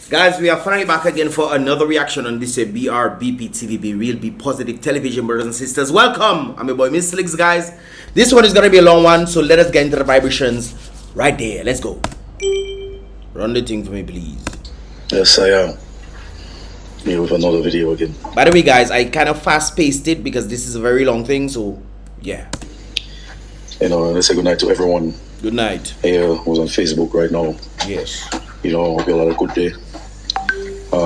Guys, we are finally back again for another reaction on this Brbptv, Be Real, Be Positive television, brothers and sisters. Welcome. I'm your boy, Miss Slicks, guys. This one is going to be a long one, so let us get into the vibrations right there. Let's go. Run the thing for me, please. Yes, I am. Here with another video again. By the way, guys, I kind of fast-paced it because this is a very long thing, so yeah. Let's say good night to everyone. Good night. Here who's on Facebook right now. Yes. Hope you all had a good day. I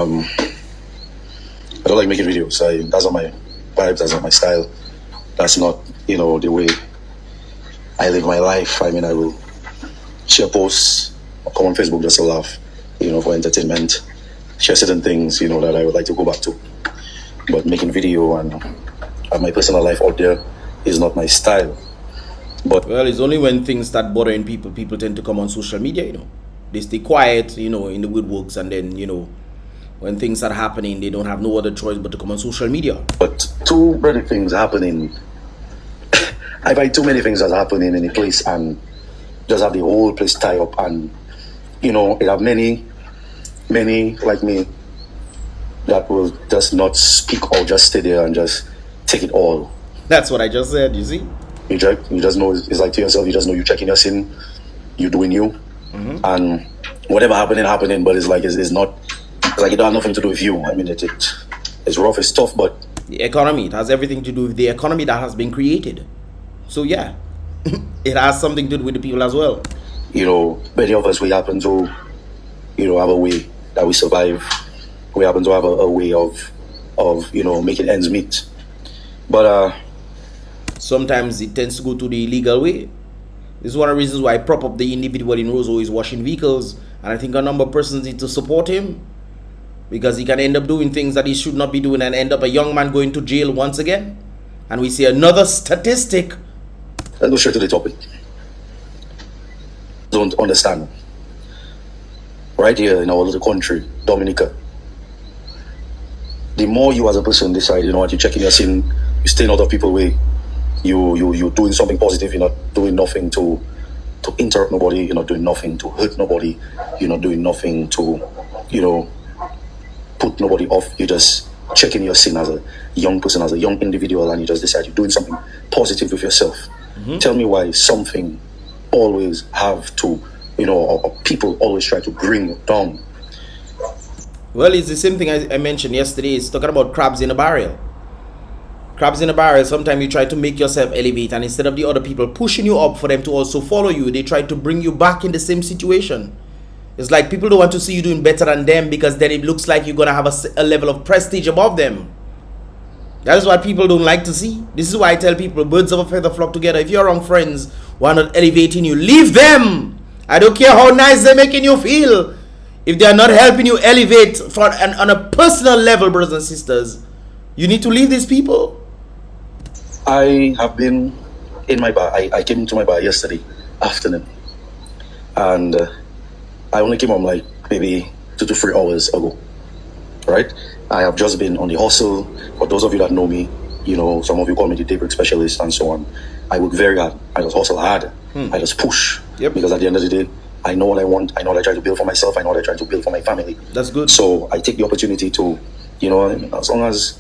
don't like making videos. That's not my vibes, that's not my style. That's not, the way I live my life. I will share posts, come on Facebook just to laugh, for entertainment, share certain things, that I would like to go back to. But making video and have my personal life out there is not my style. But well, it's only when things start bothering people, people tend to come on social media, They stay quiet, in the woodworks, and then, when things start happening, they don't have no other choice but to come on social media. But too many things happening. I find too many things that's happening in a place and just have the whole place tie up, and it have many like me that will just not speak or just stay there and just take it all. That's what I just said, you see? You just know, it's like to yourself, you just know you're checking your sin, you doing you, and whatever happening, but it's like it's not. It's like it don't have nothing to do with you. It's rough, it's tough, but the economy, it has everything to do with the economy that has been created. So yeah, it has something to do with the people as well. Many of us, we happen to, have a way that we survive. We happen to have a way of making ends meet. But sometimes it tends to go to the illegal way. This is one of the reasons why I prop up the individual in Roseau is washing vehicles, and I think a number of persons need to support him, because he can end up doing things that he should not be doing and end up a young man going to jail once again. And we see another statistic. Let's go straight to the topic. Don't understand. Right here in our little country, Dominica, the more you as a person decide, you're checking your sin, you staying out of people's way, you're doing something positive, you're not doing nothing to interrupt nobody, you're not doing nothing to hurt nobody, you're not doing nothing to, put nobody off. You're just checking your sin as a young person, as a young individual, and you just decide you're doing something positive with yourself. Tell me why something always have to, or people always try to bring you down. Well, it's the same thing I mentioned yesterday. It's talking about crabs in a barrel. Crabs in a barrel, sometimes you try to make yourself elevate, and instead of the other people pushing you up for them to also follow you, they try to bring you back in the same situation. It's like people don't want to see you doing better than them, because then it looks like you're going to have a level of prestige above them. That is what people don't like to see. This is why I tell people, birds of a feather flock together. If you're around friends who are not elevating you, leave them. I don't care how nice they're making you feel. If they are not helping you elevate on a personal level, brothers and sisters, you need to leave these people. I have been in my bar. I came into my bar yesterday afternoon, and I only came home like maybe 2 to 3 hours ago, right? I have just been on the hustle. For those of you that know me, some of you call me the daybreak specialist and so on. I work very hard. I just hustle hard. I just push. Yep. Because at the end of the day, I know what I want. I know what I try to build for myself. I know what I try to build for my family. That's good. So I take the opportunity to, as long as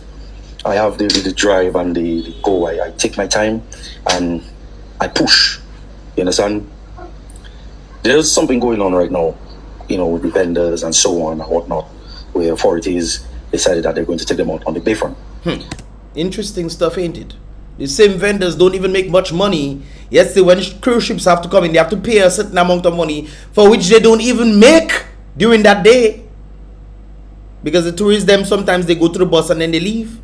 I have the drive and the go, I take my time and I push. You understand? There's something going on right now, with the vendors and so on and whatnot, where authorities decided that they're going to take them out on the bayfront. Interesting stuff, ain't it? The same vendors don't even make much money. Yesterday, when cruise ships have to come in, they have to pay a certain amount of money for which they don't even make during that day. Because the tourists, them, sometimes they go to the bus and then they leave.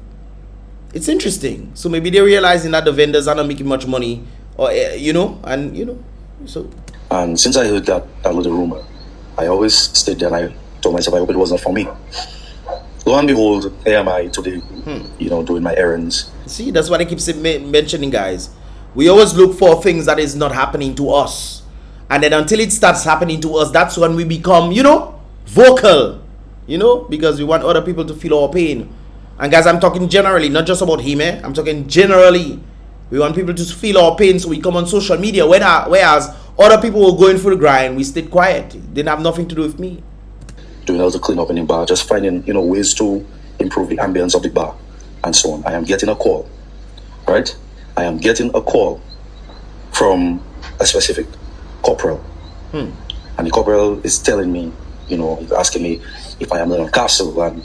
It's interesting. So maybe they're realizing that the vendors are not making much money, or so. And since I heard that little rumor, I always stayed there and I told myself I hope it wasn't for me. Lo and behold, here am I today, doing my errands. See, that's what I keep mentioning, guys. We always look for things that is not happening to us. And then until it starts happening to us, that's when we become, vocal. Because we want other people to feel our pain. And guys, I'm talking generally, not just about him, I'm talking generally. We want people to feel our pain, so we come on social media. Whereas other people were going through the grind, we stayed quiet. It didn't have nothing to do with me. doing a little clean up in the bar, just finding, ways to improve the ambience of the bar and so on. I am getting a call, right? I am getting a call from a specific corporal. And the corporal is telling me, he's asking me if I am Leon Castle, and,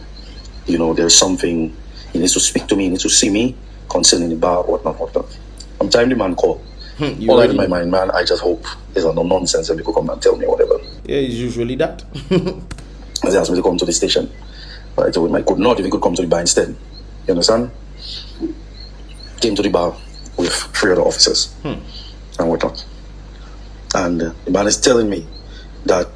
there's something, he needs to speak to me, he needs to see me concerning the bar, whatnot. Sometime the man call. All in my mind, man, I just hope there's no nonsense and people come and tell me whatever. Yeah, it's usually that. As he asked me to come to the station. But I told him I could not, if he could come to the bar instead. You understand? Came to the bar with 3 other officers and whatnot. And the man is telling me that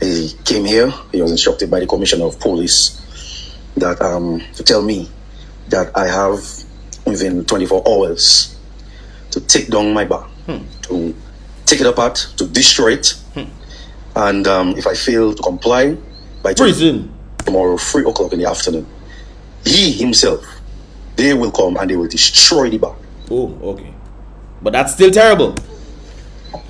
he came here, he was instructed by the commissioner of police that to tell me that I have within 24 hours to take down my bar, to take it apart, to destroy it, and if I fail to comply by tomorrow 3 o'clock in the afternoon, he himself, they will come and they will destroy the bar. Oh, okay. But that's still terrible.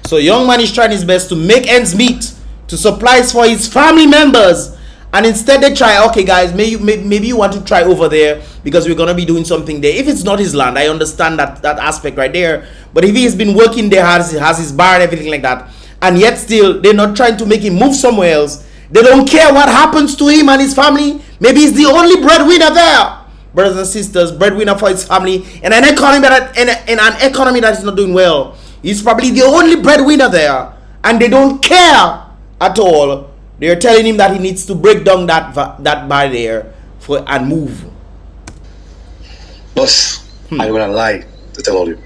So young man is trying his best to make ends meet, to supplies for his family members, and instead they try, okay guys, maybe you want to try over there because we're gonna be doing something there. If it's not his land, I understand that aspect right there. But if he has been working there, has his bar and everything like that, and yet still they're not trying to make him move somewhere else, they don't care what happens to him and his family. Maybe he's the only breadwinner there, brothers and sisters, breadwinner for his family in an economy that is not doing well. He's probably the only breadwinner there, and they don't care at all. They're telling him that he needs to break down that barrier and move. Boss, I'm gonna lie to tell all you.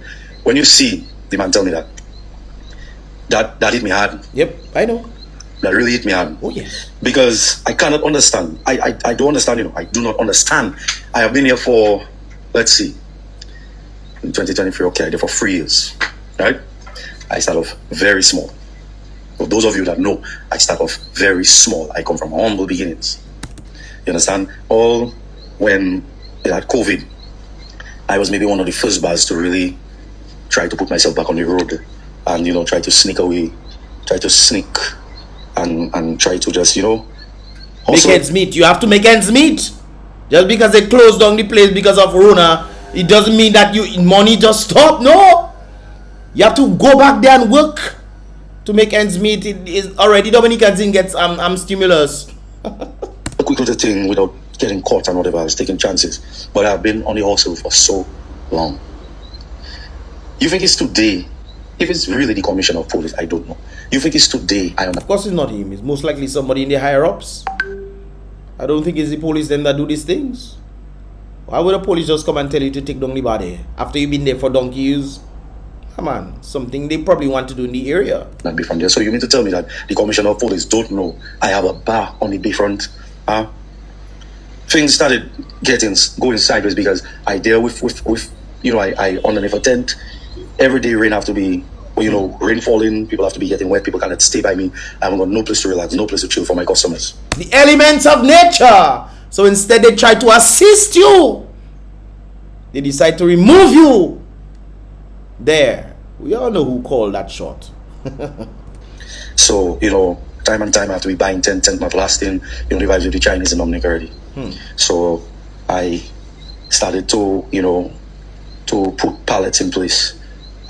When you see the man tell me that hit me hard. Yep, I know. That really hit me hard. Oh yes. Because I cannot understand. I don't understand. I do not understand. I have been here for, let's see, in 2023. Okay, I did for 3 years, right? I start off very small. For those of you that know, I start off very small. I come from humble beginnings. You understand? All when it had COVID, I was maybe one of the first bars to really try to put myself back on the road and, try to sneak away, try to sneak and try to just, make ends meet. You have to make ends meet. Just because they closed down the place because of Rona, it doesn't mean that money just stop. No. You have to go back there and work to make ends meet. It is already Dominicans gets stimulus. A quick little thing without getting caught and whatever. I was taking chances, but I've been on the hustle for so long. You think it's today? If it's really the commissioner of police, I don't know. You think it's today? Of course, it's not him. It's most likely somebody in the higher ups. I don't think it's the police then that do these things. Why would the police just come and tell you to take down the body after you've been there for donkey years? Come on, something they probably want to do in the area. Not be from there. So you mean to tell me that the commissioner of police don't know I have a bar on the bayfront? Things started going sideways because I deal with I underneath a tent. Every day rain have to be, rain falling, people have to be getting wet, people cannot stay by me. I haven't got no place to relax, no place to chill for my customers. The elements of nature. So instead they try to assist you. They decide to remove you. There, we all know who called that shot. So, time and time I have to be buying tent not lasting. The vibes with the Chinese in Dominic already. So I started to, to put pallets in place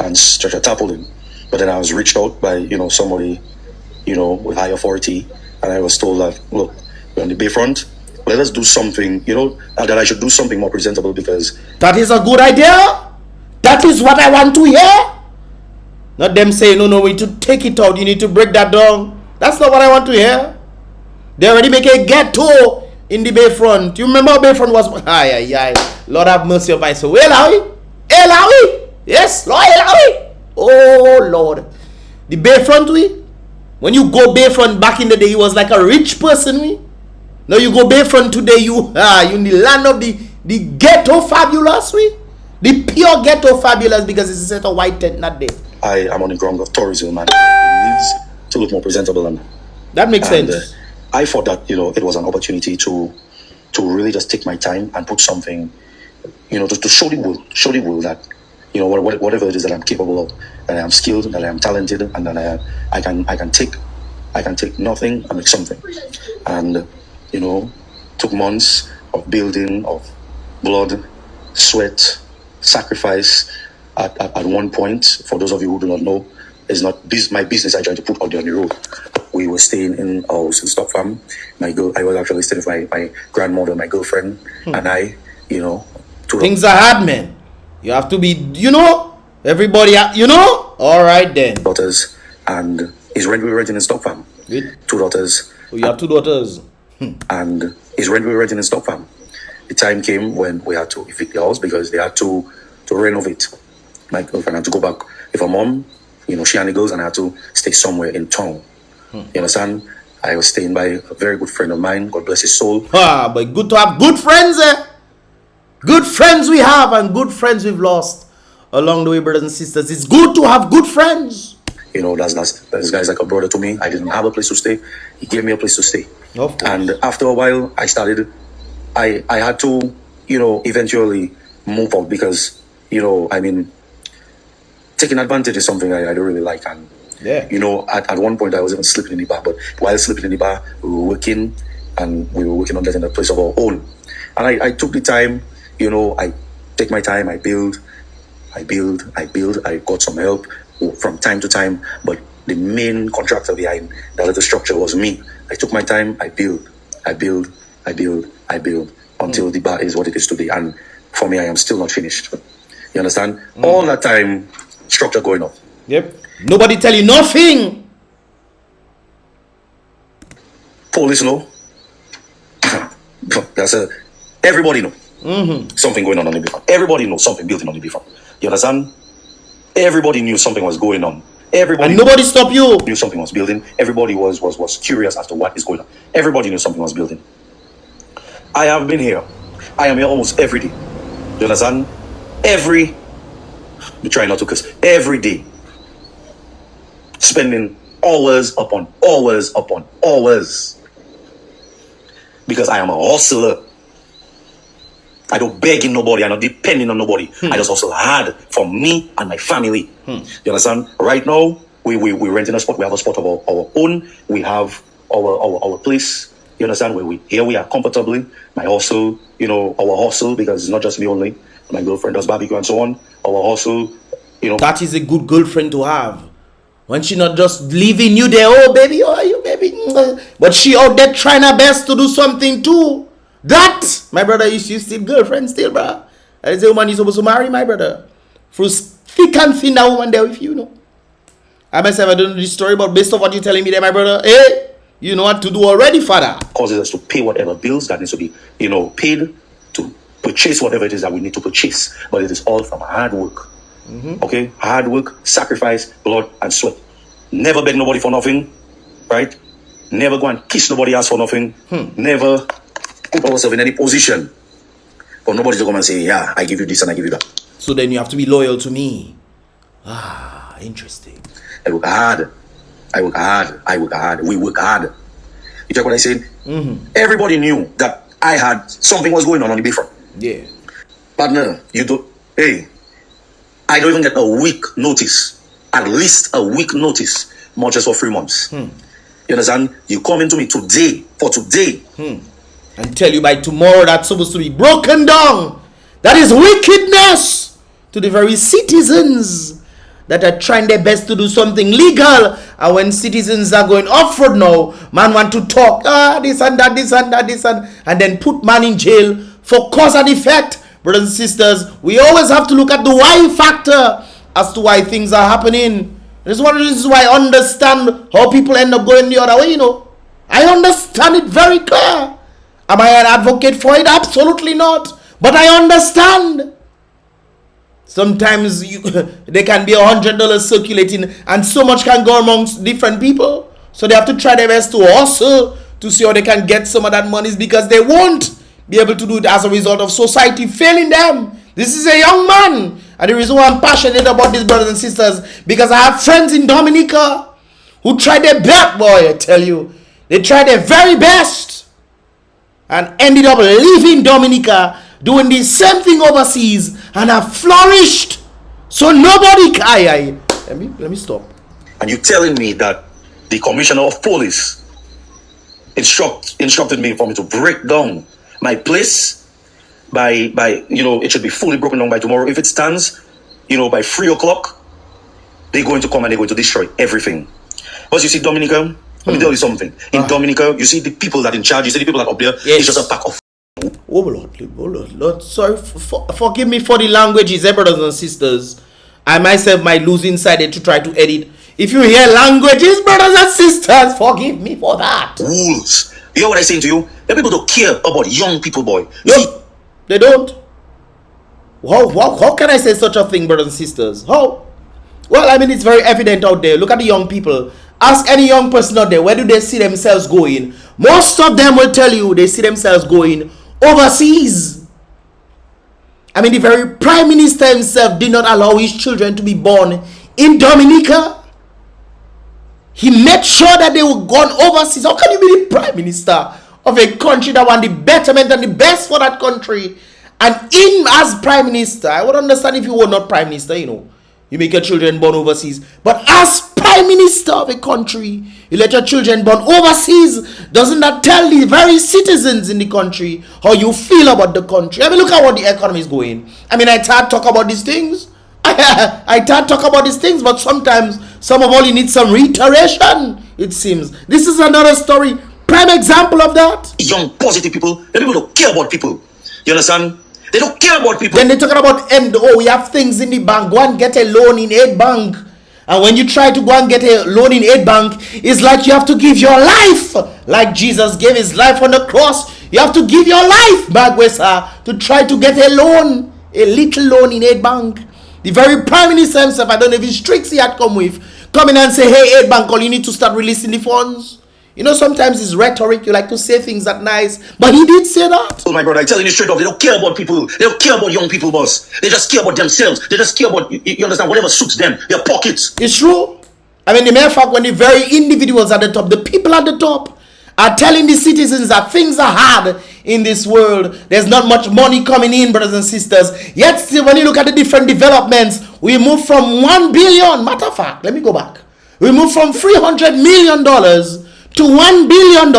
and stretch a tarpaulin. But then I was reached out by, somebody, with high authority, and I was told that, look, we're on the bayfront, let us do something, that I should do something more presentable because... That is a good idea. That is what I want to hear. Not them saying, no, we need to take it out. You need to break that down. That's not what I want to hear. They already make a ghetto in the bayfront. You remember how bayfront was? Lord have mercy on my soul. Elawi. Yes, Lord Elawi. Oh, Lord. The bayfront, when you go bayfront back in the day, you was like a rich person, Now you go bayfront today, you in the land of the ghetto fabulous, The pure ghetto fabulous because it's a set of white tent, not there. I am on the ground of tourism, and it needs to look more presentable. And that makes sense. I thought that, it was an opportunity to really just take my time and put something, to show the world that, whatever it is that I'm capable of, that I am skilled, that I am talented, and that I can take I can take nothing and make something. And, you know, took months of building, of blood, sweat, sacrifice. At one point, for those of you who do not know, it's not my business I tried to put out there on the road. We were staying in a house in Stockholm. I was actually staying with my grandmother, my girlfriend, and I, you know. Things are hard, man. You have to be, you know, everybody, you know? All right, then. Daughters, and we were renting in Stockholm. Good. 2 daughters. Oh, you have 2 daughters. And we were renting in Stockholm. The time came when we had to evict the house because they had to renovate. My girlfriend had to go back with her mom. You know, she and the girls, and I had to stay somewhere in town. You understand? I was staying by a very good friend of mine. God bless his soul. But good to have good friends, eh? Good friends we have and good friends we've lost along the way, brothers and sisters. It's good to have good friends. You know, this guy's like a brother to me. I didn't have a place to stay. He gave me a place to stay. Of course. And after a while, I had to, you know, eventually move out because, you know, I mean, taking advantage is something I don't really like. And, yeah, you know, at one point I was even sleeping in the bar. But while sleeping in the bar, we were working on getting a place of our own. And I took the time, you know, I take my time, I build, I got some help from time to time. But the main contractor behind that little structure was me. I took my time, I build until the bar is what it is today. And for me, I am still not finished. You understand? All that time, structure going up. Yep. Nobody tell you nothing. Police know. Everybody know. Something going on the beefront. Everybody knows something building on the beefront. You understand? Everybody knew something was going on. Everybody, and nobody stopped you. Knew something was building. Everybody was curious as to what is going on. Everybody knew something was building. I have been here. I am here almost every day. You understand? We try not to curse. Every day. Spending hours upon hours. Because I am a hustler. I don't beg in nobody. I'm not depending on nobody. I just hustle hard for me and my family. You understand? Right now, we renting a spot. We have a spot of our own. We have our place. You understand? Where we are comfortably. My hustle, you know, our hustle, because it's not just me only. My girlfriend does barbecue and so on. Our hustle, you know. That is a good girlfriend to have. When she not just leaving you there, oh baby, oh you baby, but she out there trying her best to do something too. That, my brother, she's still girlfriend still, bro. That is the woman you're supposed to marry, my brother. Through thick and thin, that woman there with you, know. I myself, I don't know this story, but based on what you're telling me there, my brother, hey, you know what to do already, father. Causes us to pay whatever bills that needs to be, you know, paid to purchase whatever it is that we need to purchase. But it is all from hard work. Okay? Hard work, sacrifice, blood, and sweat. Never beg nobody for nothing, right? Never go and kiss nobody else for nothing. Never put ourselves in any position for nobody to come and say, yeah, I give you this and I give you that. So then you have to be loyal to me. Ah, interesting. I work hard. We work hard. You check what I said? Everybody knew that I had something was going on the beefront. Yeah. Partner, I don't even get a week notice. At least a week notice. More just for 3 months. You understand? You come into me today, for today. And tell you by tomorrow that's supposed to be broken down. That is wickedness to the very citizens that are trying their best to do something legal. And when citizens are going off-road now, man want to talk, this and that, and then put man in jail for cause and effect. Brothers and sisters, we always have to look at the why factor as to why things are happening. This is one of the reasons why I understand how people end up going the other way, you know. I understand it very clear. Am I an advocate for it? Absolutely not. But I understand. Sometimes there can be $100 circulating and so much can go amongst different people. So they have to try their best to hustle to see how they can get some of that money, because they won't be able to do it as a result of society failing them. This is a young man. And the reason why I'm passionate about this, brothers and sisters, because I have friends in Dominica who try their best, boy, I tell you. They try their very best and ended up leaving Dominica, doing the same thing overseas, and have flourished. So nobody can. Let me stop. And you telling me that the commissioner of police instructed me for me to break down my place by it should be fully broken down by tomorrow. If it stands, by 3 o'clock, they're going to come and they're going to destroy everything. But you see, Dominica, let me tell you something. In Dominica, you see the people that in charge, you see the people that up there, it's just a pack of. Oh Lord. Sorry, forgive me for the languages, brothers and sisters. I myself might lose inside it to try to edit. If you hear languages, brothers and sisters, forgive me for that. Rules. You know what I'm saying to you? The people don't care about young people, boy. No, they don't. How can I say such a thing, brothers and sisters? How? Well, I mean, it's very evident out there. Look at the young people. Ask any young person out there, where do they see themselves going? Most of them will tell you they see themselves going overseas. I mean, the very Prime Minister himself did not allow his children to be born in Dominica. He made sure that they were gone overseas. How can you be the Prime Minister of a country that want the betterment and the best for that country? And him as Prime Minister, I would understand if you were not Prime Minister, you make your children born overseas. But as Prime Minister of a country, you let your children born overseas. Doesn't that tell the very citizens in the country how you feel about the country? I mean, look at what the economy is going. I mean, I can't talk about these things. I can't talk about these things, but sometimes some of all you need some reiteration, it seems. This is another story. Prime example of that. Young, positive people, the people don't care about people. You understand? They don't care about people. Then they're talking about we have things in the bank. Go and get a loan in Aid Bank. And when you try to go and get a loan in Aid Bank, it's like you have to give your life. Like Jesus gave his life on the cross. You have to give your life, Bagwesa, to try to get a loan. A little loan in Aid Bank. The very Prime Minister himself, I don't know if his tricks he had come with, come in and say, hey, Aid Bank, all you need to start releasing the funds. Sometimes it's rhetoric. You like to say things that nice, but he did say that. Oh my brother, I'm telling you straight up, they don't care about people. They don't care about young people, boss. They just care about themselves. They just care about, you understand, whatever suits them, their pockets. It's true. I mean, the mere fact when the very individuals at the top, the people at the top, are telling the citizens that things are hard in this world. There's not much money coming in, brothers and sisters. Yet still, when you look at the different developments, we move from 1 billion. Matter of fact, let me go back. We move from $300 million to $1 billion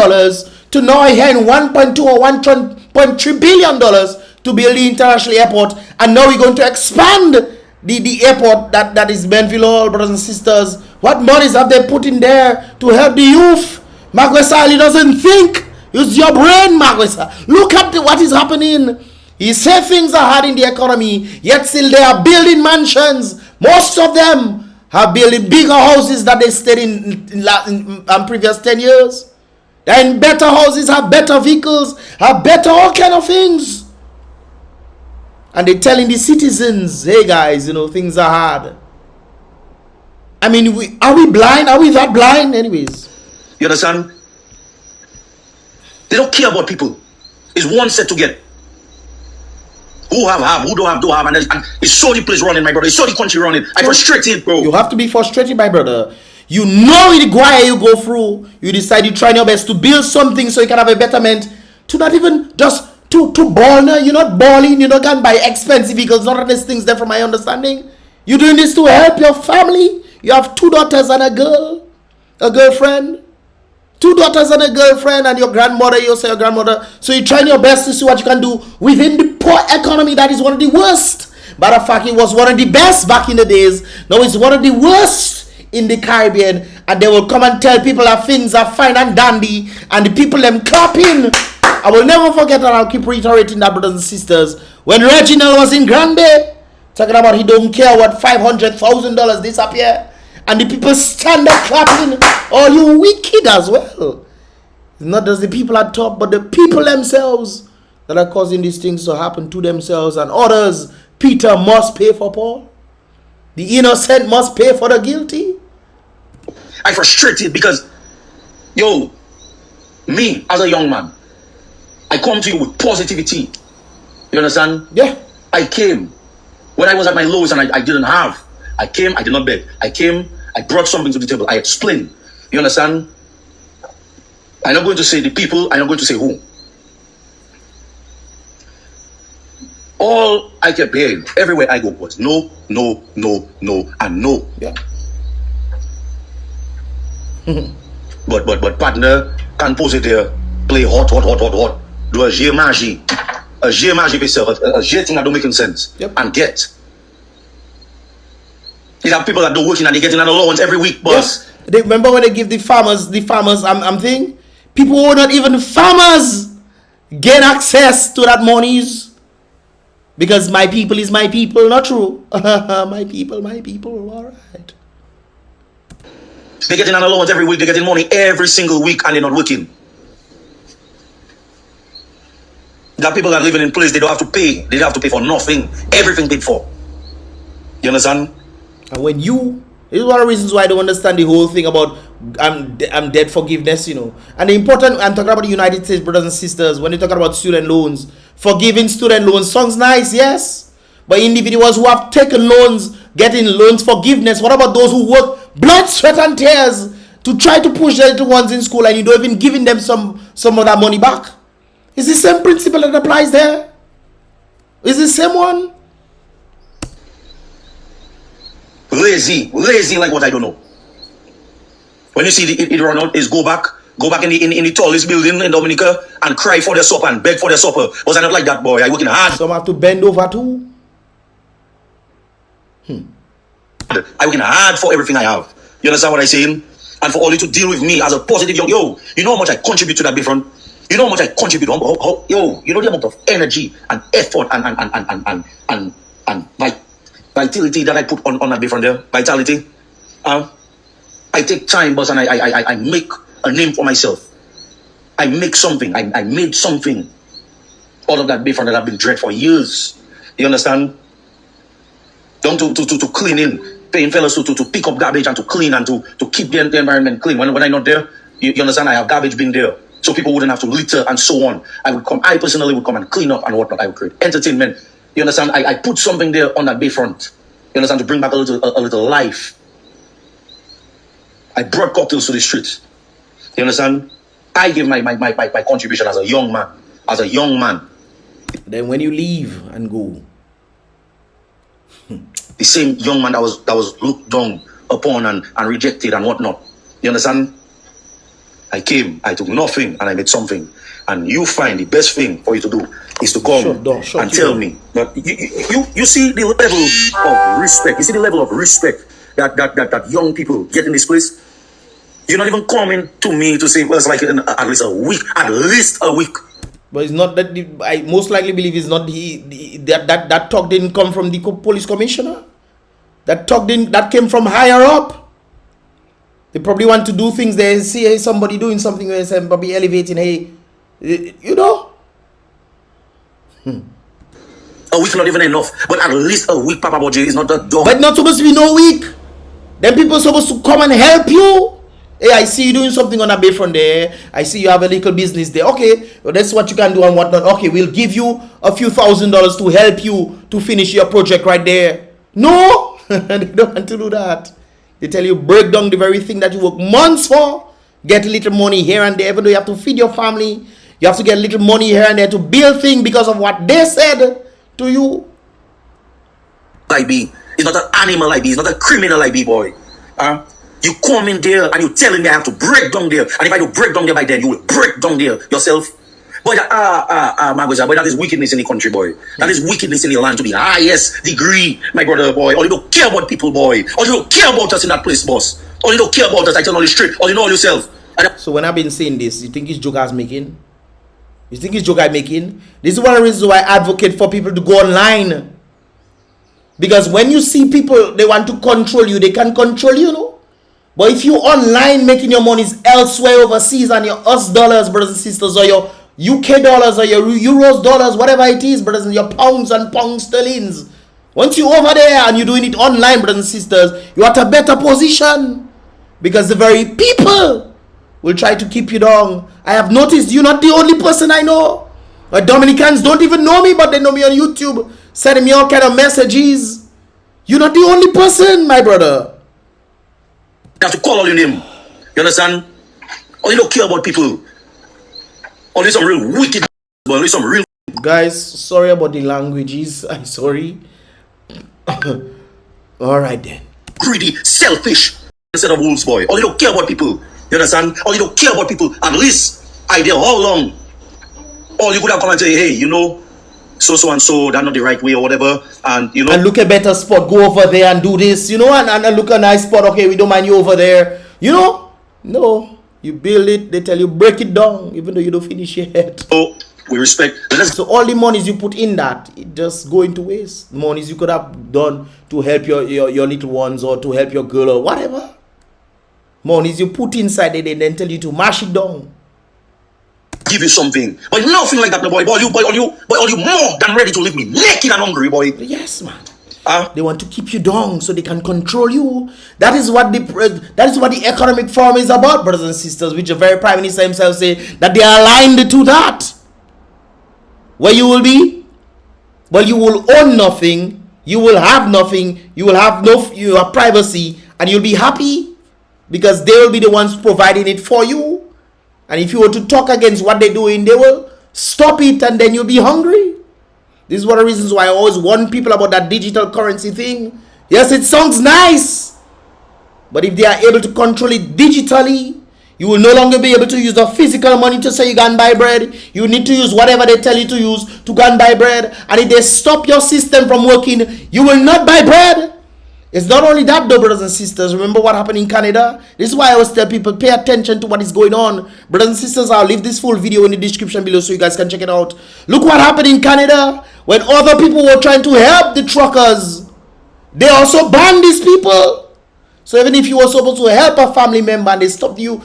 to now here in 1.2 or 1.3 billion dollars to build the international airport. And now we're going to expand the airport that is Benville Hall, brothers and sisters. What monies have they put in there to help the youth? Magwesa Ali doesn't think. Use your brain, Magwesa. Look at what is happening. He said things are hard in the economy, yet still they are building mansions. Most of them have building bigger houses that they stayed in previous 10 years. They're in better houses, have better vehicles, have better all kind of things. And they're telling the citizens, hey guys, things are hard. I mean, are we blind? Are we that blind? Anyways. You understand? They don't care about people. It's one set to get. Who have, who don't have, and it's so the place running, my brother. It's so the country running. I'm frustrated, bro. You have to be frustrated, my brother. You know the guy you go through. You decide you try your best to build something so you can have a betterment. To not even just to ball now. You're not balling. You're not going to buy expensive vehicles. None of these things there from my understanding. You're doing this to help your family. You have 2 daughters and a girlfriend. 2 daughters and a girlfriend, and your grandmother, you say your grandmother. So you're trying your best to see what you can do within the poor economy that is one of the worst. Matter of fact, it was one of the best back in the days. Now it's one of the worst in the Caribbean. And they will come and tell people that things are fine and dandy, and the people them clapping. I will never forget that. I'll keep reiterating that, brothers and sisters. When Reginald was in Grand Bay, talking about he don't care what $500,000 disappear. And the people stand up clapping. Oh, you wicked as well. It's not just the people at top, but the people themselves that are causing these things to happen to themselves and others. Peter must pay for Paul. The innocent must pay for the guilty. I'm frustrated because, me as a young man, I come to you with positivity. You understand? Yeah. I came when I was at my lowest and I didn't have. I came, I did not beg. I came, I brought something to the table. I explained. You understand? I'm not going to say the people, I'm not going to say who. All I kept hearing everywhere I go was no, no, no, no, and no. Yeah. But partner can pose it there, play hot. Do a J magie for yourself, a J thing that don't make sense. Yep. And get. These are people that don't work and they getting an allowance every week, boss. Yes. They remember when they give the farmers I'm thinking people who are not even farmers gain access to that monies. Because my people is my people, not true. my people, all right. They're getting an allowance every week, they're getting money every single week, and they're not working. There are people that are living in place, they don't have to pay. They don't have to pay for nothing. Everything paid for. You understand? And when this is one of the reasons why I don't understand the whole thing about I'm debt forgiveness, you know. And the important, I'm talking about the United States, brothers and sisters, when you're talking about student loans, forgiving student loans sounds nice, yes. But individuals who have taken loans, getting loans forgiveness, what about those who work blood, sweat, and tears to try to push their little ones in school and you don't even giving them some of that money back? Is the same principle that applies there? Is the same one? Lazy like what I don't know. When you see it run out, is go back in the tallest building in Dominica and cry for their supper and beg for their supper. Was I not like that, boy? I working hard. Some have to bend over too. I working hard for everything I have. You understand what I'm saying? And for all you to deal with me as a positive young, yo, you know how much I contribute to that different. You know how much I contribute. Yo, you know the amount of energy and effort and vitality that I put on that different there. Vitality. I take time, boss, and I make a name for myself. I make something. I made something out of that different that I've been dread for years. You understand? Down to cleaning, paying fellas to pick up garbage and to clean and to keep the environment clean. When I'm not there, you understand, I have garbage bin there. So people wouldn't have to litter and so on. I personally would come and clean up and whatnot. I would create entertainment. You understand? I put something there on that bayfront. You understand? To bring back a little life. I brought cocktails to the streets. You understand? I gave my contribution as a young man. Then when you leave and go, the same young man that was looked down upon and rejected and whatnot. You understand? I came, I took nothing, and I made something. And you find the best thing for you to do is to come and tell me. But you see the level of respect. You see the level of respect that young people get in this place. You're not even coming to me to say, well, it's like at least a week. But it's not that I most likely believe it's not that talk didn't come from the police commissioner. That talk that came from higher up. They probably want to do things. They see hey, somebody doing something, they say probably elevating. Hey, you know. A week not even enough, but at least a week, Papa Boje is not that dumb. But not supposed to be no week. Then people supposed to come and help you. Hey, I see you doing something on a bayfront there. I see you have a little business there. Okay, well, that's what you can do and whatnot. Okay, we'll give you a few $1,000s to help you to finish your project right there. No, they don't want to do that. They tell you break down the very thing that you work months for. Get a little money here and there. Even though you have to feed your family, you have to get a little money here and there to build things because of what they said to you. IB, it's not an animal IB, it's not a criminal IB, boy. You come in there and you telling me I have to break down there. And if I do break down there by then, you will break down there yourself. Boy, my boy, that is wickedness in the country, boy. That is wickedness in the land to the highest degree, my brother, boy. All you don't care about people, boy. All you don't care about us in that place, boss. All you don't care about us, I tell all you straight. All you know all yourself. So when I've been saying this, you think it's joke I was making? You think it's joke I'm making? This is one of the reasons why I advocate for people to go online. Because when you see people, they want to control you, they can control you, no? But if you online making your monies elsewhere overseas and your US dollars, brothers and sisters, or your UK dollars or your euros dollars, whatever it is, brothers, and your pounds and pound sterlings, once you over there and you're doing it online, brothers and sisters, you're at a better position. Because the very people will try to keep you down. I have noticed you're not the only person I know. Dominicans don't even know me, but they know me on YouTube, sending me all kind of messages. You're not the only person, my brother. You have to call all your name. You understand? Only don't care about people. Only some real wicked, but only some real. Guys, sorry about the languages. I'm sorry. Alright then. Greedy, selfish, instead of wolves, boy. Only don't care about people. You understand? Or you don't care about people. At least idea how long. Or you could have come and say, hey, you know, so and so, that's not the right way or whatever. And you know, and look a better spot, go over there and do this, you know, and look a nice spot. Okay, we don't mind you over there, you know. No, you build it, they tell you break it down, even though you don't finish yet. So we respect. So all the monies you put in that, it just go into waste. Monies you could have done to help your little ones or to help your girl or whatever. Monies you put inside it and then tell you to mash it down. Give you something, but nothing like that, no boy. Boy, you more than ready to leave me naked and hungry, boy. Yes, man. They want to keep you down so they can control you. That is what the economic forum is about, brothers and sisters. Which the very Prime Minister himself say that they are aligned to that. Where you will be, well, you will own nothing, you will have nothing, you will have your privacy, and you'll be happy because they will be the ones providing it for you. And if you were to talk against what they're doing, they will stop it and then you'll be hungry. This is one of the reasons why I always warn people about that digital currency thing. Yes, it sounds nice, but if they are able to control it digitally, you will no longer be able to use the physical money to say you can buy bread. You need to use whatever they tell you to use to go and buy bread. And if they stop your system from working, you will not buy bread. It's not only that though, brothers and sisters. Remember what happened in Canada? This is why I always tell people, pay attention to what is going on. Brothers and sisters, I'll leave this full video in the description below so you guys can check it out. Look what happened in Canada when other people were trying to help the truckers. They also banned these people. So even if you were supposed to help a family member and they stop you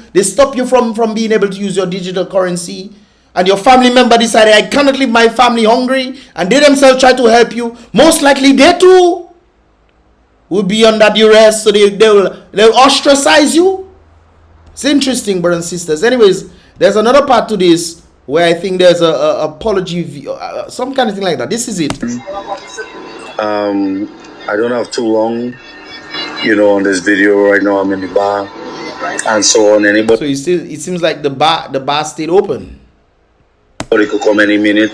from being able to use your digital currency, and your family member decided, I cannot leave my family hungry, and they themselves try to help you, most likely they too will be under duress, so they'll ostracize you. It's interesting, brothers and sisters. Anyways, there's another part to this where I think there's a apology, some kind of thing like that. This is it. I don't have too long, you know, on this video right now. I'm in the bar and so on. Anybody? So it seems like the bar stayed open. Anybody could come any minute.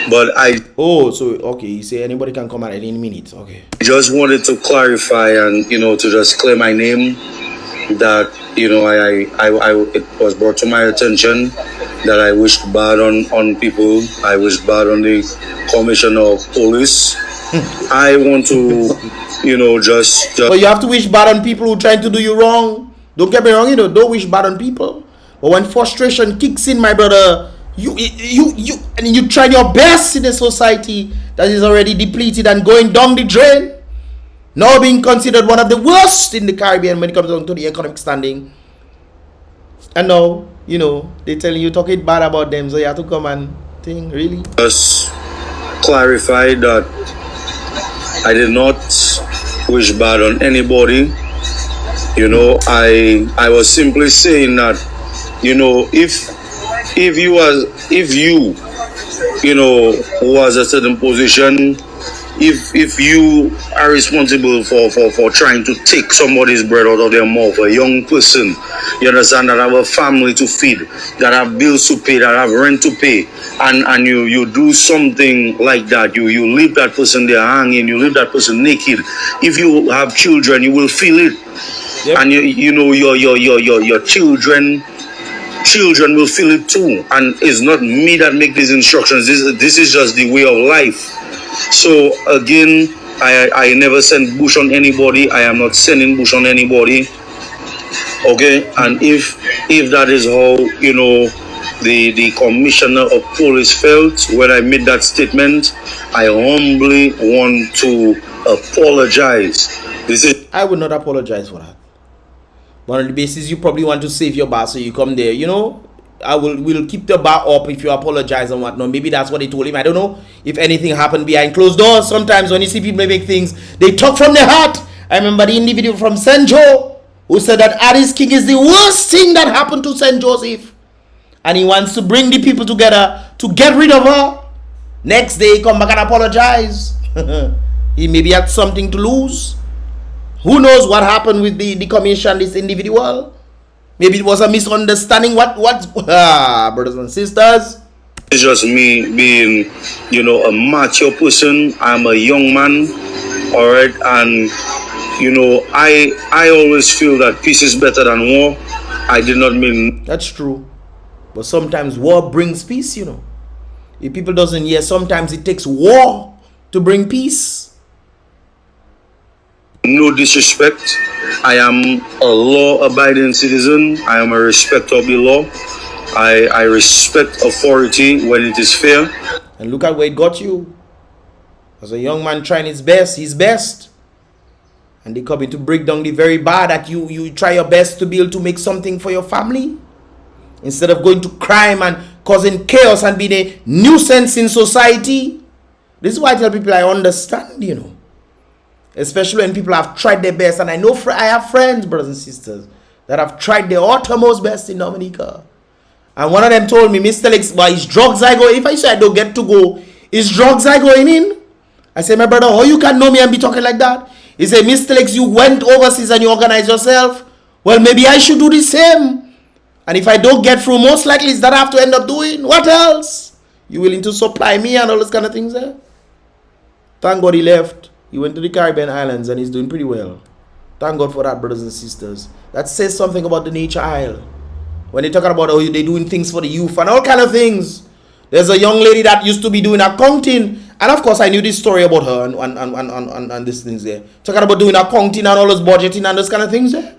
But okay, you say anybody can come at any minute. Okay. Just wanted to clarify and, you know, to just clear my name that, you know, it was brought to my attention that I wished bad on people. I wished bad on the commissioner of police. I want to, you know, just. But you have to wish bad on people who trying to do you wrong. Don't get me wrong, you know, don't wish bad on people. But when frustration kicks in, my brother, you try your best in a society that is already depleted and going down the drain, now being considered one of the worst in the Caribbean when it comes down to the economic standing. And now, you know, they telling you talking bad about them, so you have to come and think, really? Just clarify that I did not wish bad on anybody. You know, I was simply saying that, you know, if you know, was a certain position, if you are responsible for trying to take somebody's bread out of their mouth, a young person, you understand, that have a family to feed, that have bills to pay, that have rent to pay, and you do something like that, you leave that person there hanging, you leave that person naked. If you have children, you will feel it. Yep. And you know your children will feel it too. And it's not me that make these instructions. This is just the way of life. So again, I never send bush on anybody. I am not sending bush on anybody. Okay, and if that is how, you know, the commissioner of police felt when I made that statement, I humbly want to apologize. I would not apologize for that. But on the basis you probably want to save your bar, so you come there, you know, we'll keep the bar up if you apologize and whatnot. Maybe that's what they told him. I don't know if anything happened behind closed doors. Sometimes when you see people make things, they talk from their heart. I remember the individual from St. Joe who said that Addis King is the worst thing that happened to St. Joseph, and he wants to bring the people together to get rid of her. Next day he come back and apologize. He maybe had something to lose. Who knows what happened with the commission, this individual? Maybe it was a misunderstanding. What brothers and sisters? It's just me being, you know, a mature person. I'm a young man, all right, and you know, I always feel that peace is better than war. I did not mean. That's true. But sometimes war brings peace, you know. If people doesn't hear, sometimes it takes war to bring peace. No disrespect. I am a law-abiding citizen. I am a respecter of the law. I respect authority when it is fair. And look at where it got you. As a young man trying his best. And they come in to break down the very bad that you try your best to be able to make something for your family. Instead of going to crime and causing chaos and being a nuisance in society. This is why I tell people I understand, you know. Especially when people have tried their best. And I know I have friends, brothers and sisters, that have tried their uttermost best in Dominica. And one of them told me, Mr. Lex, why is drugs I go? If I say I don't get to go, is drugs I going in? I say, my brother, how you can know me and be talking like that? He said, Mr. Lex, you went overseas and you organized yourself. Well, maybe I should do the same. And if I don't get through, most likely it's that I have to end up doing. What else? You willing to supply me and all those kind of things there? Thank God he left. He went to the Caribbean islands and he's doing pretty well. Thank God for that, brothers and sisters. That says something about the nature isle. When they talk about how they're doing things for the youth and all kind of things. There's a young lady that used to be doing accounting. And of course, I knew this story about her and these things there. Talking about doing accounting and all those budgeting and those kind of things there.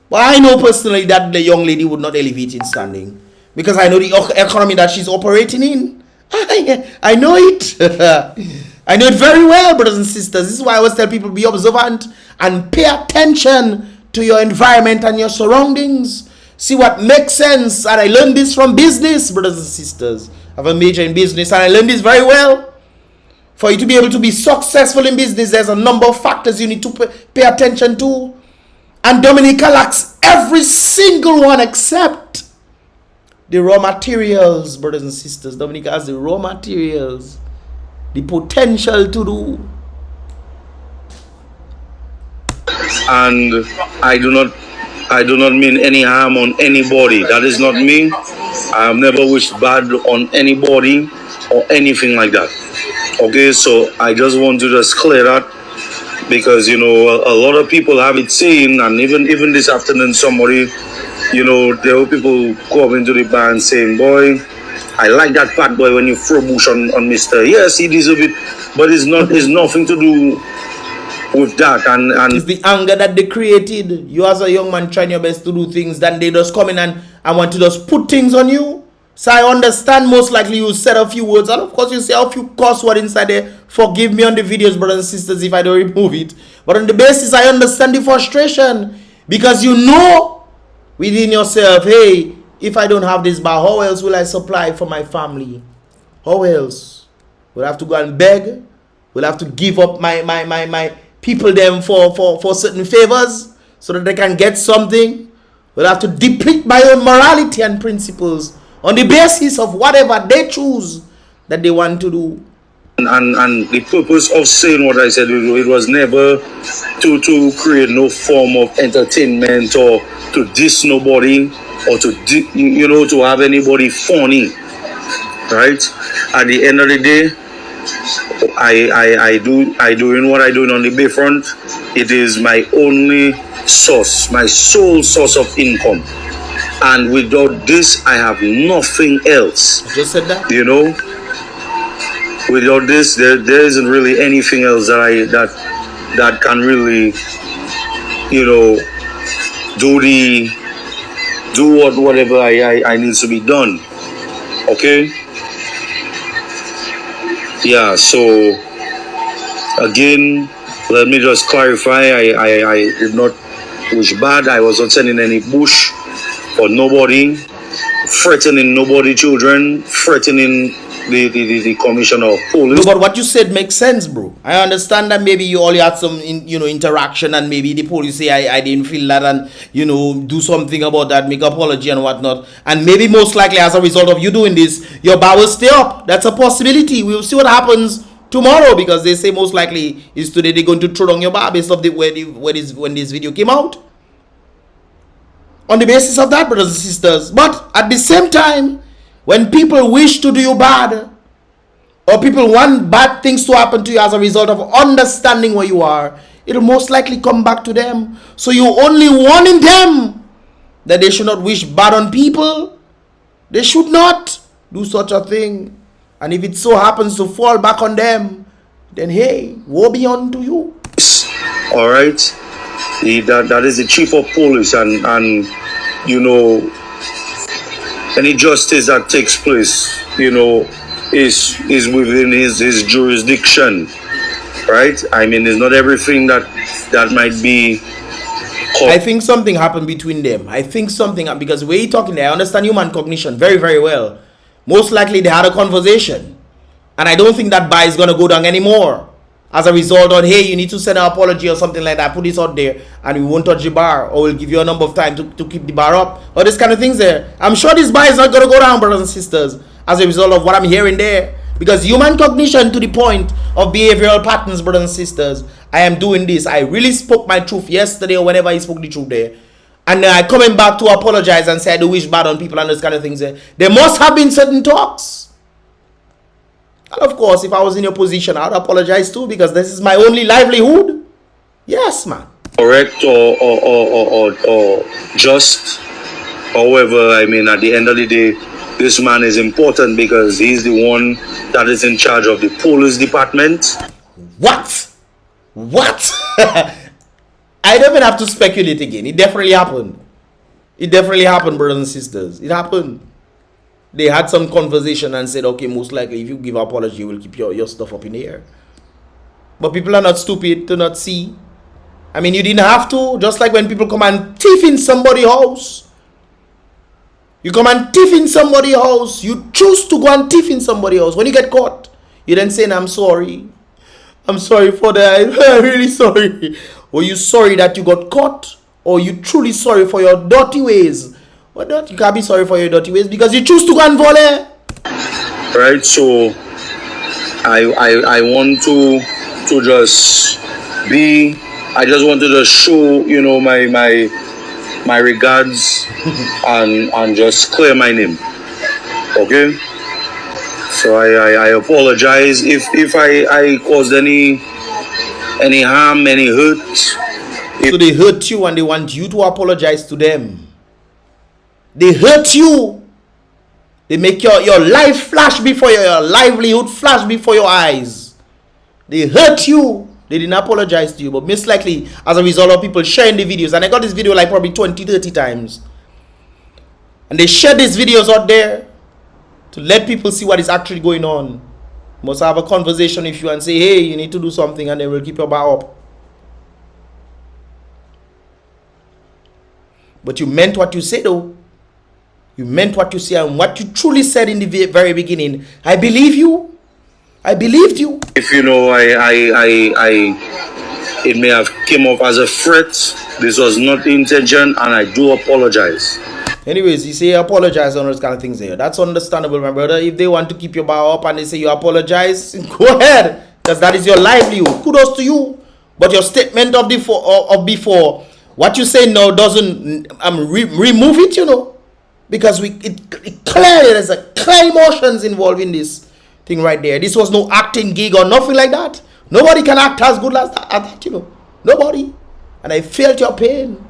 But I know personally that the young lady would not elevate in standing. Because I know the economy that she's operating in. I know it. I know it very well, brothers and sisters. This is why I always tell people, be observant and pay attention to your environment and your surroundings. See what makes sense. And I learned this from business, brothers and sisters. I have a major in business and I learned this very well. For you to be able to be successful in business, there's a number of factors you need to pay attention to. And Dominica lacks every single one except the raw materials, brothers and sisters. Dominica has the raw materials, the potential to do. And I do not mean any harm on anybody. That is not me. I have never wished bad on anybody or anything like that. Okay, so I just want to just clear that. Because, you know, a lot of people have it seen, and even this afternoon, somebody, you know, there were people coming to the bar and saying, boy, I like that fat boy when you throw bush on Mr. Yes, he deserves it, but it's nothing to do with that. And it's the anger that they created. You as a young man trying your best to do things, then they just come in and want to just put things on you. So I understand most likely you said a few words, and of course you say a few curse words inside there. Forgive me on the videos, brothers and sisters, if I don't remove it. But on the basis, I understand the frustration. Because you know within yourself, hey, if I don't have this bar, how else will I supply for my family? How else? We'll have to go and beg. We'll have to give up my people them for certain favors so that they can get something. We'll have to deplete my own morality and principles on the basis of whatever they choose that they want to do. And the purpose of saying what I said, it was never to create no form of entertainment or to diss nobody or to have anybody funny, right? At the end of the day, I doing what I doing on the Bayfront. It is my only source, my sole source of income. And without this, I have nothing else. I just said that. You know, without this, there isn't really anything else that can really, you know, do whatever I needs to be done. Okay. Yeah. So again, let me just clarify. I did not wish bad. I wasn't sending any bush for nobody, threatening nobody, children, threatening the commissioner of police. No, but what you said makes sense, bro. I understand that maybe you only had some interaction, and maybe the police say I didn't feel that, and do something about that, make apology and whatnot, and maybe most likely as a result of you doing this, your bar will stay up. That's a possibility. We'll see what happens tomorrow, because they say most likely is today they're going to throw down your bar based off when this video came out. On the basis of that, brothers and sisters. But at the same time, when people wish to do you bad, or people want bad things to happen to you as a result of understanding where you are, it'll most likely come back to them. So you're only warning them that they should not wish bad on people. They should not do such a thing. And if it so happens to fall back on them, then hey, woe be unto you. All right, that is the chief of police, and you know, any justice that takes place, you know, is within his jurisdiction, right? I mean, it's not everything that might be. I think something happened between them. I think something, because the way you're talking there, I understand human cognition very, very well. Most likely they had a conversation. And I don't think that bar is going to go down anymore. As a result of, hey, you need to send an apology or something like that. Put this out there and we won't touch the bar. Or we'll give you a number of time to keep the bar up. Or this kind of things there. I'm sure this bar is not going to go down, brothers and sisters. As a result of what I'm hearing there. Because human cognition to the point of behavioral patterns, brothers and sisters. I am doing this. I really spoke my truth yesterday or whenever I spoke the truth there. And then I coming back to apologize and say I do wish bad on people and those kind of things there. There must have been certain talks. And of course, if I was in your position, I would apologize too, because this is my only livelihood. Yes, man. Correct or just. However, I mean, at the end of the day, this man is important because he's the one that is in charge of the police department. What? I don't even have to speculate again. It definitely happened. It definitely happened, brothers and sisters. It happened. They had some conversation and said, okay, most likely if you give apology, you will keep your stuff up in the air. But people are not stupid to not see. I mean, you didn't have to. Just like when people come and thief in somebody's house. You come and thief in somebody's house. You choose to go and thief in somebody's house. When you get caught, you then say, I'm sorry. I'm sorry for that. I'm really sorry. Were you sorry that you got caught? Or you truly sorry for your dirty ways? Well, not, you can't be sorry for your dirty ways because you choose to go and volley. Right, so I want to just be, I just wanted to show, you know, my regards and just clear my name. Okay? So I apologize if I caused any harm, any hurt. So they hurt you and they want you to apologize to them. They hurt you. They make your life flash before your livelihood flash before your eyes. They hurt you. They didn't apologize to you. But most likely as a result of people sharing the videos. And I got this video like probably 20-30 times. And they share these videos out there to let people see what is actually going on. You must have a conversation with you and say, hey, you need to do something, and they will keep your bar up. But you meant what you said, though. You meant what you said, and what you truly said in the very beginning. I believe you. I believed you. If you know, it may have came off as a threat. This was not the intention, and I do apologize. Anyways, you say you apologize on those kind of things there. That's understandable, my brother. If they want to keep your bar up and they say you apologize, go ahead. Because that is your livelihood. Kudos to you. But your statement of before, what you say now doesn't remove it, you know. Because it clearly, there's a clear emotions involved in this thing right there. This was no acting gig or nothing like that. Nobody can act as good as that, you know. Nobody. And I felt your pain.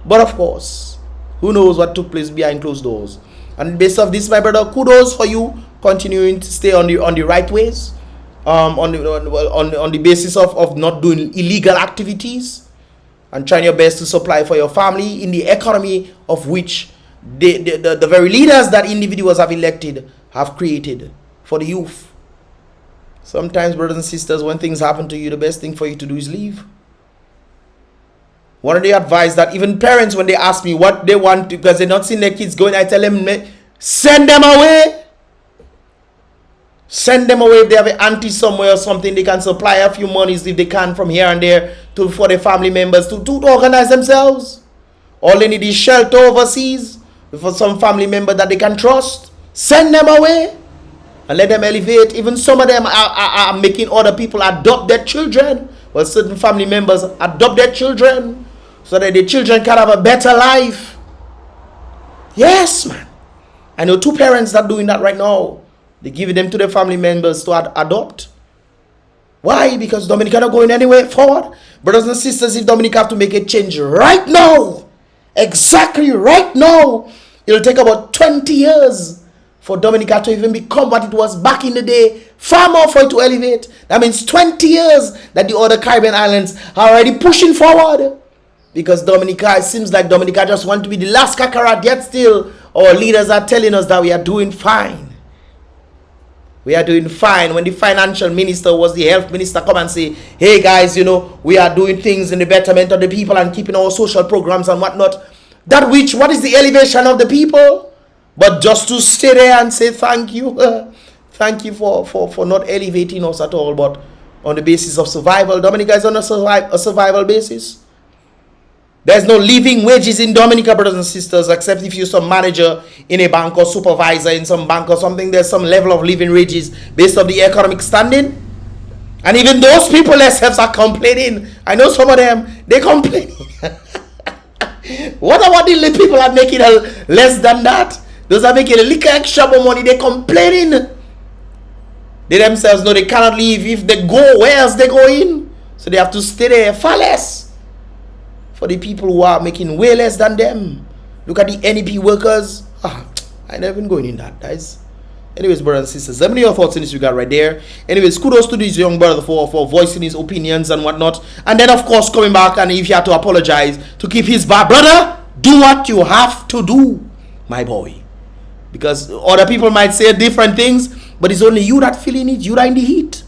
But of course, who knows what took place behind closed doors. And based off this, my brother, kudos for you continuing to stay on the right ways. On the basis of not doing illegal activities. And trying your best to supply for your family in the economy of which the very leaders that individuals have elected have created for the youth. Sometimes, brothers and sisters, when things happen to you, the best thing for you to do is leave. One of the advice that even parents, when they ask me what they want to, because they're not seeing their kids going, I tell them, send them away. Send them away. If they have an auntie somewhere or something, they can supply a few monies if they can from here and there for their family members to organize themselves. All they need is shelter overseas for some family member that they can trust. Send them away and let them elevate. Even some of them are making other people adopt their children. Well, certain family members adopt their children so that the children can have a better life. Yes, man. I know 2 parents that are doing that right now. They give them to their family members to adopt. Why? Because Dominica not going anywhere forward. Brothers and sisters, if Dominica have to make a change right now, Exactly right now, it'll take about 20 years for Dominica to even become what it was back in the day. Far more for it to elevate. That means 20 years that the other Caribbean islands are already pushing forward. Because Dominica, it seems like Dominica just want to be the last kakarot, yet still our leaders are telling us that we are doing fine. We are doing fine. When the financial minister was the health minister come and say, hey guys, you know, we are doing things in the betterment of the people and keeping our social programs and whatnot. That which, what is the elevation of the people? But just to stay there and say thank you. Thank you for not elevating us at all, but on the basis of survival. Dominica is on a survival basis. There's no living wages in Dominica, brothers and sisters, except if you're some manager in a bank or supervisor in some bank or something. There's some level of living wages based on the economic standing. And even those people themselves are complaining. I know some of them, they complain. What about the people that are making less than that? Those are making a little extra more money, they're complaining. They themselves know they cannot leave. If they go, where else they go in? So they have to stay there far less. For the people who are making way less than them. Look at the NEP workers. I never been going in that, guys. Anyways, brothers and sisters, let me know your thoughts in this regard right there. Anyways, kudos to this young brother for voicing his opinions and whatnot. And then, of course, coming back, and if you have to apologize, to keep his bar. Brother, do what you have to do, my boy. Because other people might say different things, but it's only you that feeling it. You that in the heat.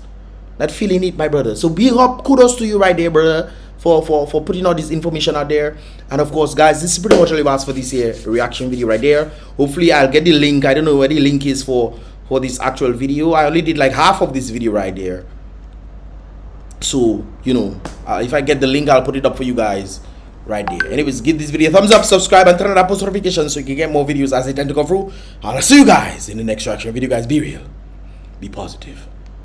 That feeling it, my brother. So big up, kudos to you right there, brother. For putting all this information out there. And of course, guys, this is pretty much all about for this here reaction video right there. Hopefully I'll get the link. I don't know where the link is for this actual video. I only did like half of this video right there. So, you know, if I get the link, I'll put it up for you guys right there. Anyways, give this video a thumbs up, subscribe, and turn on that post notifications so you can get more videos as they tend to come through. I'll see you guys in the next reaction video. Guys, be real, be positive.